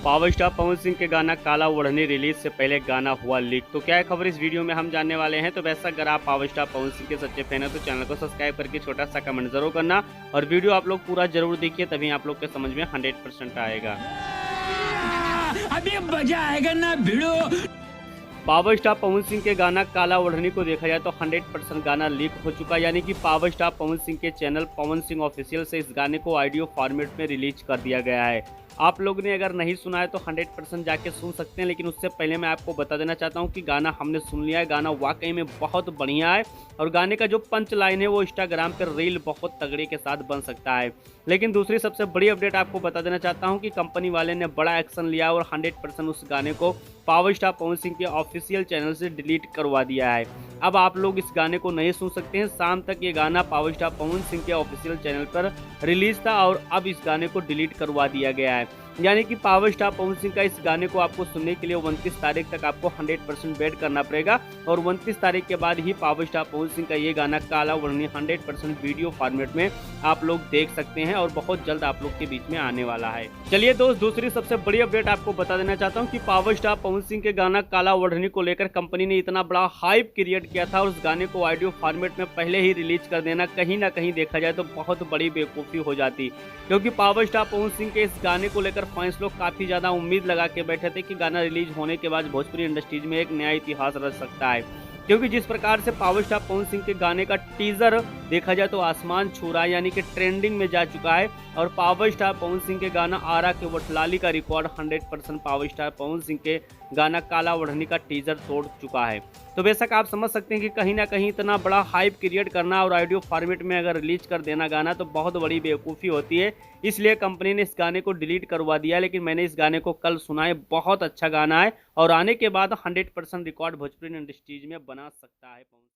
Power star Pawan Singh के गाना काला ओढ़नी रिलीज से पहले गाना हुआ लीक। तो क्या है खबर इस वीडियो में हम जानने वाले हैं। तो वैसा अगर आप पावर स्टार पवन सिंह के सच्चे फैन है तो चैनल को सब्सक्राइब करके छोटा सा कमेंट जरूर करना और वीडियो आप लोग पूरा जरूर देखिए, तभी आप लोग के समझ में 100% आएगा। अभी मजा आएगा ना भिड़ो। पावर स्टार पवन सिंह के गाना काला ओढ़नी को देखा जाए तो 100% गाना लीक हो चुका है, यानी कि पावर स्टार पवन सिंह के चैनल पवन सिंह ऑफिशियल से इस गाने को ऑडियो फॉर्मेट में रिलीज कर दिया गया है। आप लोग ने अगर नहीं सुना है तो 100% जाके सुन सकते हैं, लेकिन उससे पहले मैं आपको बता देना चाहता हूं कि गाना हमने सुन लिया है। गाना वाकई में बहुत बढ़िया है और गाने का जो पंच लाइन है वो इंस्टाग्राम पर रील बहुत तगड़े के साथ बन सकता है। लेकिन दूसरी सबसे बड़ी अपडेट आपको बता देना चाहता हूं कि कंपनी वाले ने बड़ा एक्शन लिया और 100% उस गाने को पावर स्टार पवन सिंह के ऑफिशियल चैनल से डिलीट करवा दिया है। अब आप लोग इस गाने को नहीं सुन सकते हैं। शाम तक ये गाना पावर स्टार पवन सिंह के ऑफिशियल चैनल पर रिलीज था और अब इस गाने को डिलीट करवा दिया गया है। यानी कि पावर स्टार पवन सिंह का इस गाने को आपको सुनने के लिए 29 तारीख तक आपको 100% वेट करना पड़ेगा और 29 तारीख के बाद ही पावर स्टार पवन सिंह का ये गाना काला ओढ़नी 100% वीडियो फॉर्मेट में आप लोग देख सकते हैं और बहुत जल्द आप लोग के बीच में आने वाला है। चलिए दोस्त, दूसरी सबसे बड़ी अपडेट आपको बता देना चाहता हूँ कि पावर स्टार पवन सिंह के गाना काला ओढ़नी को लेकर कंपनी ने इतना बड़ा हाइप क्रिएट किया था और उस गाने को ऑडियो फॉर्मेट में पहले ही रिलीज कर देना कहीं ना कहीं देखा जाए तो बहुत बड़ी बेवकूफ़ी हो जाती, क्योंकि पावर स्टार पवन सिंह के इस गाने को लेकर फैंस लोग काफी ज्यादा उम्मीद लगा के बैठे थे कि गाना रिलीज होने के बाद भोजपुरी इंडस्ट्रीज में एक नया इतिहास रच सकता है। क्योंकि जिस प्रकार से पावर स्टार पवन सिंह के गाने का टीजर देखा जाए तो आसमान छू रहा है, यानी कि ट्रेंडिंग में जा चुका है और पावर स्टार पवन सिंह के गाना आरा के वटलाली का record 100% power star Pawan Singh के गाना काला ओढ़नी का टीजर तोड़ चुका है। तो बेशक आप समझ सकते हैं कि कहीं ना कहीं इतना बड़ा हाइप क्रिएट करना और ऑडियो फॉर्मेट में अगर रिलीज कर देना गाना तो बहुत बड़ी बेवकूफ़ी होती है। इसलिए कंपनी ने इस गाने को डिलीट करवा दिया, लेकिन मैंने इस गाने को कल सुना है, बहुत अच्छा गाना है और आने के बाद 100% रिकॉर्ड भोजपुरी इंडस्ट्रीज में बना सकता है।